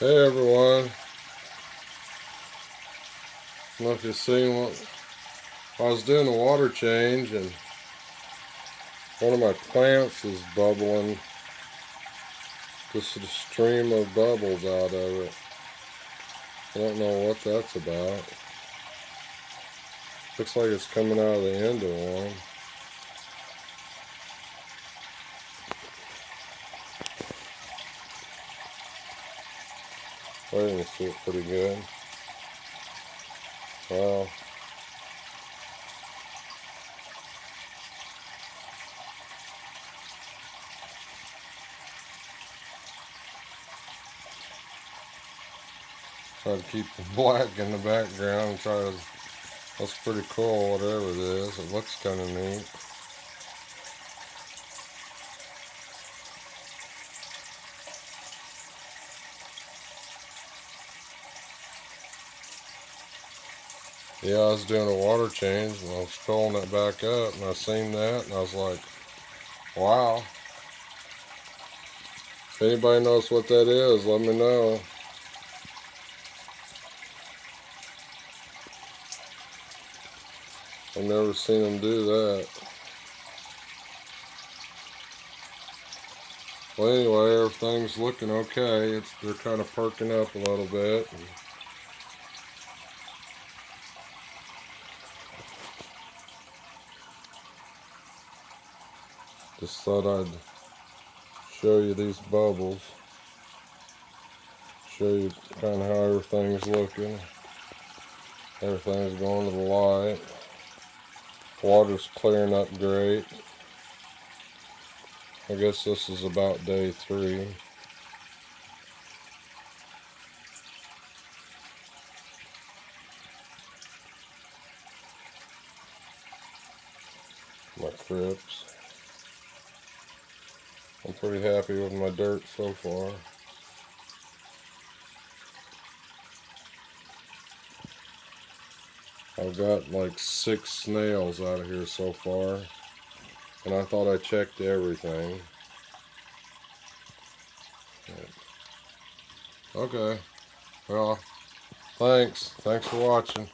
Hey everyone, I don't know if you've seen what I was doing a water change and one of my plants is bubbling, just a stream of bubbles out of it. I don't know what that's about. Looks like it's coming out of the end of one. I can see it pretty good. Wow. Try to keep the black in the background and try to, that's pretty cool, whatever it is. It looks kind of neat. Yeah, I was doing a water change and I was filling it back up and I seen that and I was like, wow. If anybody knows what that is, let me know. I've never seen them do that. Well, anyway, everything's looking okay. They're kind of perking up a little bit. Just thought I'd show you these bubbles. Show you kind of how everything's looking. Everything's going to the light. Water's clearing up great. I guess this is about day 3. My crips. I'm pretty happy with my dirt so far. I've got like 6 snails out of here so far. And I thought I checked everything. Okay. Well, thanks. Thanks for watching.